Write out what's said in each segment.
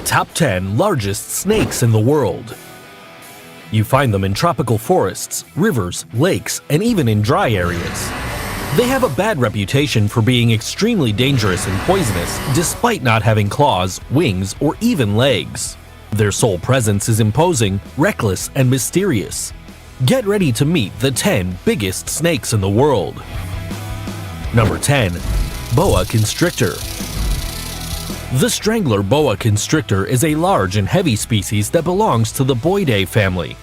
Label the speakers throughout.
Speaker 1: Top 10 Largest Snakes in the World. You find them in tropical forests, rivers, lakes, and even in dry areas. They have a bad reputation for being extremely dangerous and poisonous despite not having claws, wings, or even legs. Their sole presence is imposing, reckless, and mysterious. Get ready to meet the 10 biggest snakes in the world. Number 10. Boa constrictor. The strangler boa constrictor is a large and heavy species that belongs to the Boidae family.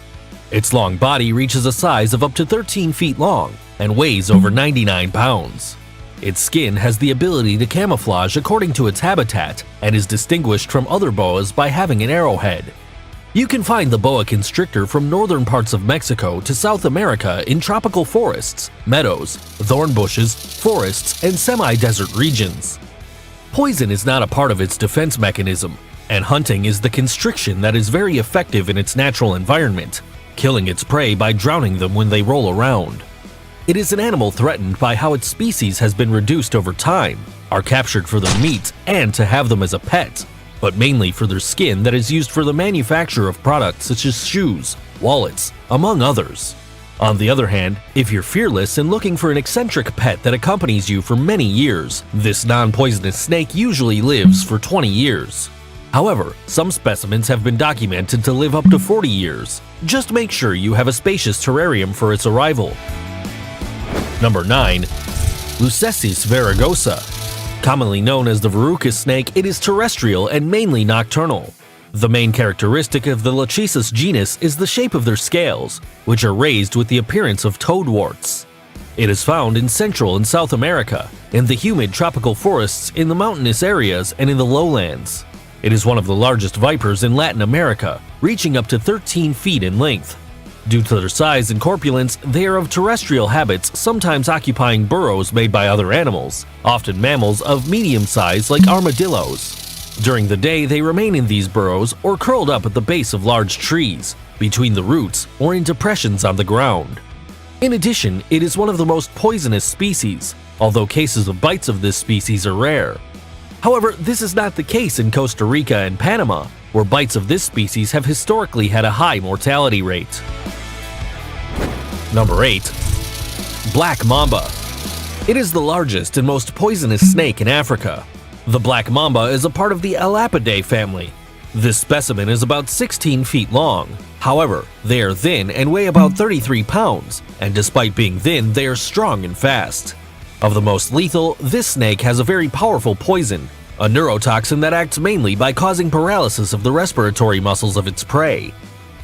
Speaker 1: Its long body reaches a size of up to 13 feet long and weighs over 99 pounds. Its skin has the ability to camouflage according to its habitat and is distinguished from other boas by having an arrowhead. You can find the boa constrictor from northern parts of Mexico to South America in tropical forests, meadows, thorn bushes, forests, and semi-desert regions. Poison is not a part of its defense mechanism, and hunting is the constriction that is very effective in its natural environment, killing its prey by drowning them when they roll around. It is an animal threatened by how its species has been reduced over time, are captured for their meat and to have them as a pet, but mainly for their skin that is used for the manufacture of products such as shoes, wallets, among others. On the other hand, if you're fearless and looking for an eccentric pet that accompanies you for many years, this non-poisonous snake usually lives for 20 years. However, some specimens have been documented to live up to 40 years. Just make sure you have a spacious terrarium for its arrival. Number 9. Leucestis variegosa. Commonly known as the verrucous snake, it is terrestrial and mainly nocturnal. The main characteristic of the Lachesis genus is the shape of their scales, which are raised with the appearance of toadwarts. It is found in Central and South America, in the humid tropical forests, in the mountainous areas, and in the lowlands. It is one of the largest vipers in Latin America, reaching up to 13 feet in length. Due to their size and corpulence, they are of terrestrial habits, sometimes occupying burrows made by other animals, often mammals of medium size like armadillos. During the day, they remain in these burrows or curled up at the base of large trees, between the roots, or in depressions on the ground. In addition, it is one of the most poisonous species, although cases of bites of this species are rare. However, this is not the case in Costa Rica and Panama, where bites of this species have historically had a high mortality rate. Number 8. Black mamba. It is the largest and most poisonous snake in Africa. The black mamba is a part of the Elapidae family. This specimen is about 16 feet long. However, they are thin and weigh about 33 pounds, and despite being thin, they are strong and fast. Of the most lethal, this snake has a very powerful poison, a neurotoxin that acts mainly by causing paralysis of the respiratory muscles of its prey.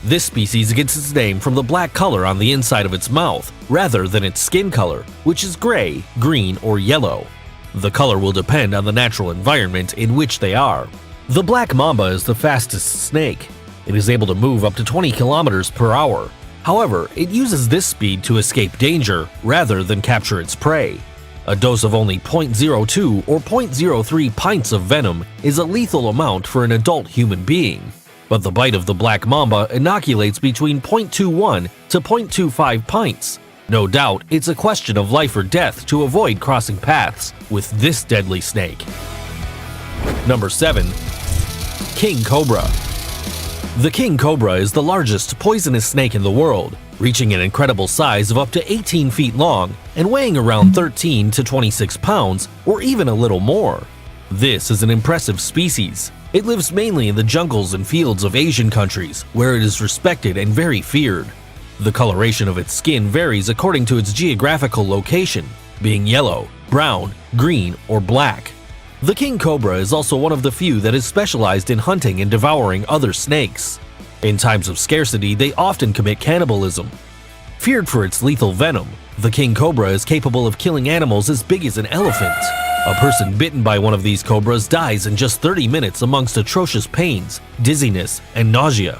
Speaker 1: This species gets its name from the black color on the inside of its mouth, rather than its skin color, which is gray, green, or yellow. The color will depend on the natural environment in which they are. The black mamba is the fastest snake. It is able to move up to 20 kilometers per hour. However, it uses this speed to escape danger rather than capture its prey. A dose of only 0.02 or 0.03 pints of venom is a lethal amount for an adult human being, but the bite of the black mamba inoculates between 0.21 to 0.25 pints. No doubt, it's a question of life or death to avoid crossing paths with this deadly snake. Number 7. King cobra. The king cobra is the largest poisonous snake in the world, reaching an incredible size of up to 18 feet long and weighing around 13 to 26 pounds, or even a little more. This is an impressive species. It lives mainly in the jungles and fields of Asian countries, where it is respected and very feared. The coloration of its skin varies according to its geographical location, being yellow, brown, green, or black. The king cobra is also one of the few that is specialized in hunting and devouring other snakes. In times of scarcity, they often commit cannibalism. Feared for its lethal venom, the king cobra is capable of killing animals as big as an elephant. A person bitten by one of these cobras dies in just 30 minutes amongst atrocious pains, dizziness, and nausea.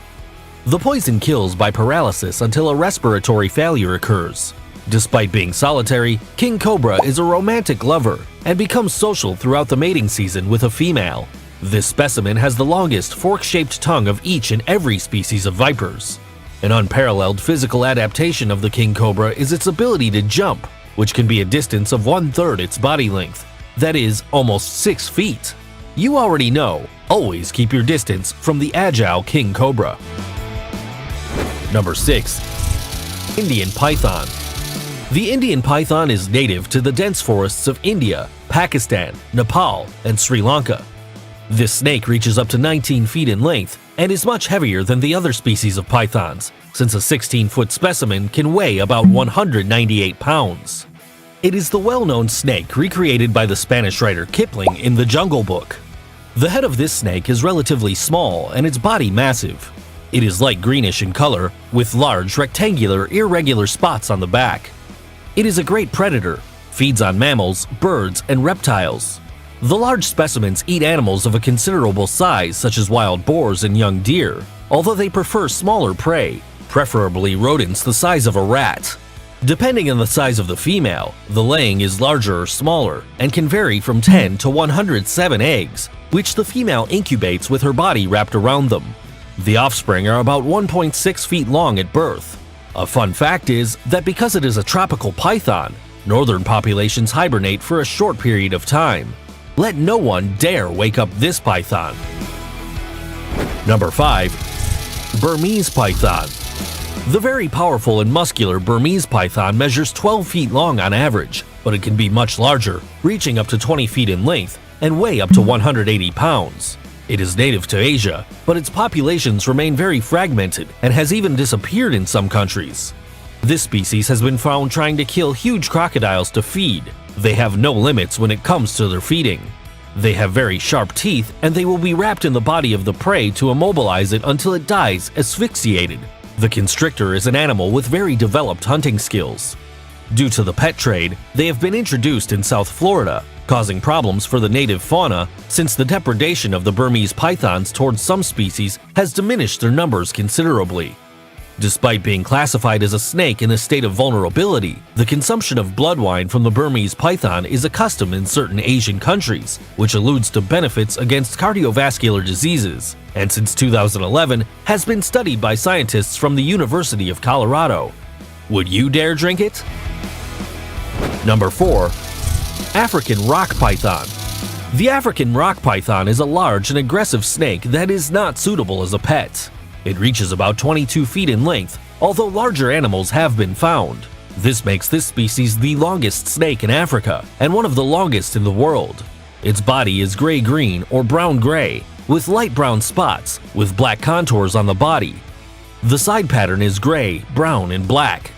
Speaker 1: The poison kills by paralysis until a respiratory failure occurs. Despite being solitary, king cobra is a romantic lover and becomes social throughout the mating season with a female. This specimen has the longest fork-shaped tongue of each and every species of vipers. An unparalleled physical adaptation of the king cobra is its ability to jump, which can be a distance of 1/3 its body length, that is, almost 6 feet. You already know, always keep your distance from the agile king cobra. Number 6. Indian python. The Indian python is native to the dense forests of India, Pakistan, Nepal, and Sri Lanka. This snake reaches up to 19 feet in length and is much heavier than the other species of pythons, since a 16-foot specimen can weigh about 198 pounds. It is the well-known snake recreated by the Spanish writer Kipling in The Jungle Book. The head of this snake is relatively small and its body massive. It is light greenish in color, with large, rectangular, irregular spots on the back. It is a great predator, feeds on mammals, birds, and reptiles. The large specimens eat animals of a considerable size such as wild boars and young deer, although they prefer smaller prey, preferably rodents the size of a rat. Depending on the size of the female, the laying is larger or smaller and can vary from 10 to 107 eggs, which the female incubates with her body wrapped around them. The offspring are about 1.6 feet long at birth. A fun fact is that because it is a tropical python, northern populations hibernate for a short period of time. Let no one dare wake up this python. Number 5. Burmese python. The very powerful and muscular Burmese python measures 12 feet long on average, but it can be much larger, reaching up to 20 feet in length and weigh up to 180 pounds. It is native to Asia, but its populations remain very fragmented and has even disappeared in some countries. This species has been found trying to kill huge crocodiles to feed. They have no limits when it comes to their feeding. They have very sharp teeth, and they will be wrapped in the body of the prey to immobilize it until it dies asphyxiated. The constrictor is an animal with very developed hunting skills. Due to the pet trade, they have been introduced in South Florida, causing problems for the native fauna since the depredation of the Burmese pythons towards some species has diminished their numbers considerably. Despite being classified as a snake in a state of vulnerability, the consumption of blood wine from the Burmese python is a custom in certain Asian countries, which alludes to benefits against cardiovascular diseases, and since 2011 has been studied by scientists from the University of Colorado. Would you dare drink it? Number 4. African rock python. The African rock python is a large and aggressive snake that is not suitable as a pet. It reaches about 22 feet in length, although larger animals have been found. This makes this species the longest snake in Africa and one of the longest in the world. Its body is gray-green or brown-gray, with light brown spots with black contours on the body. The side pattern is gray, brown, and black.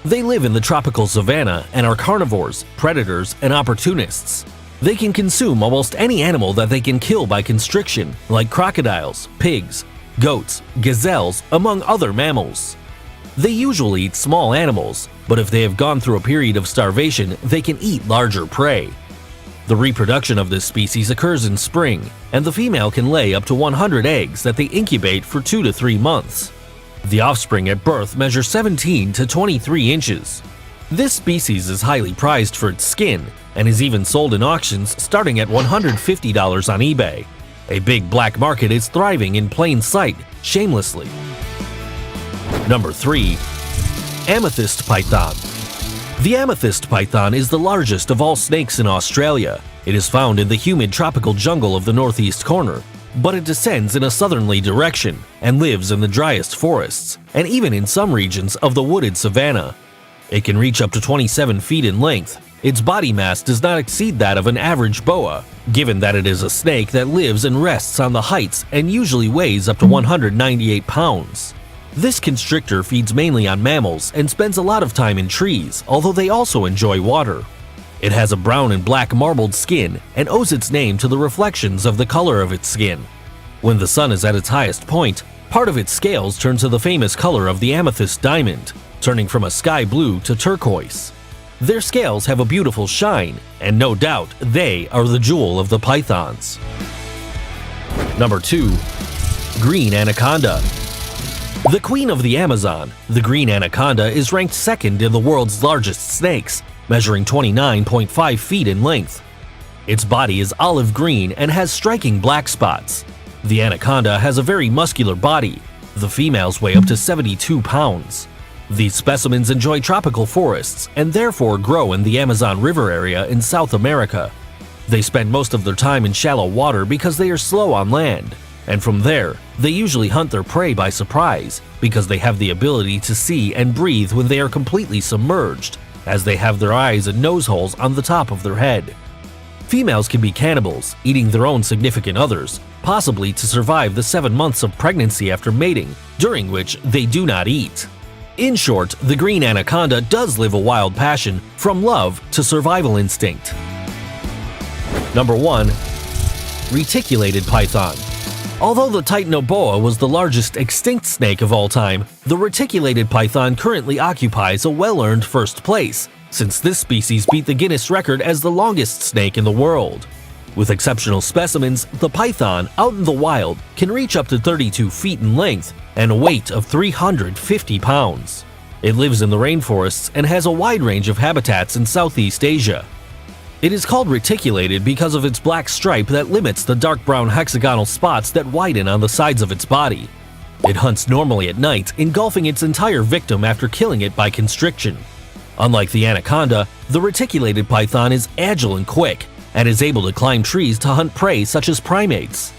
Speaker 1: They live in the tropical savanna and are carnivores, predators, and opportunists. They can consume almost any animal that they can kill by constriction, like crocodiles, pigs, goats, gazelles, among other mammals. They usually eat small animals, but if they have gone through a period of starvation, they can eat larger prey. The reproduction of this species occurs in spring, and the female can lay up to 100 eggs that they incubate for 2 to 3 months. The offspring at birth measure 17 to 23 inches. This species is highly prized for its skin and is even sold in auctions starting at $150 on eBay. A big black market is thriving in plain sight, shamelessly. Number 3. Amethyst python. The amethyst python is the largest of all snakes in Australia. It is found in the humid tropical jungle of the northeast corner, but it descends in a southerly direction and lives in the driest forests, and even in some regions of the wooded savanna. It can reach up to 27 feet in length. Its body mass does not exceed that of an average boa, given that it is a snake that lives and rests on the heights and usually weighs up to 198 pounds. This constrictor feeds mainly on mammals and spends a lot of time in trees, although they also enjoy water. It has a brown and black marbled skin and owes its name to the reflections of the color of its skin. When the sun is at its highest point, part of its scales turn to the famous color of the amethyst diamond, turning from a sky blue to turquoise. Their scales have a beautiful shine, and no doubt they are the jewel of the pythons. Number 2. Green anaconda. The queen of the Amazon, the green anaconda is ranked second in the world's largest snakes, measuring 29.5 feet in length. Its body is olive green and has striking black spots. The anaconda has a very muscular body. The females weigh up to 72 pounds. These specimens enjoy tropical forests and therefore grow in the Amazon River area in South America. They spend most of their time in shallow water because they are slow on land, and from there, they usually hunt their prey by surprise because they have the ability to see and breathe when they are completely submerged, as they have their eyes and nose holes on the top of their head. Females can be cannibals, eating their own significant others, possibly to survive the 7 months of pregnancy after mating, during which they do not eat. In short, the green anaconda does live a wild passion from love to survival instinct. Number 1. Reticulated python. Although the titanoboa was the largest extinct snake of all time, the reticulated python currently occupies a well-earned first place, since this species beat the Guinness record as the longest snake in the world. With exceptional specimens, the python, out in the wild, can reach up to 32 feet in length and a weight of 350 pounds. It lives in the rainforests and has a wide range of habitats in Southeast Asia. It is called reticulated because of its black stripe that limits the dark brown hexagonal spots that widen on the sides of its body. It hunts normally at night, engulfing its entire victim after killing it by constriction. Unlike the anaconda, the reticulated python is agile and quick, and is able to climb trees to hunt prey such as primates.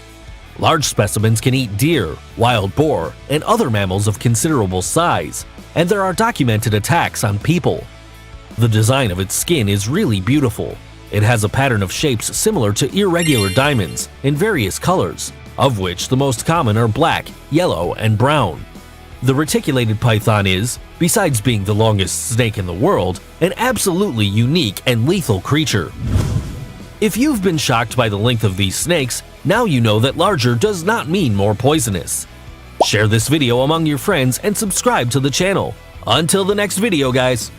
Speaker 1: Large specimens can eat deer, wild boar, and other mammals of considerable size, and there are documented attacks on people. The design of its skin is really beautiful. It has a pattern of shapes similar to irregular diamonds in various colors, of which the most common are black, yellow, and brown. The reticulated python is, besides being the longest snake in the world, an absolutely unique and lethal creature. If you've been shocked by the length of these snakes, now you know that larger does not mean more poisonous. Share this video among your friends and subscribe to the channel. Until the next video, guys!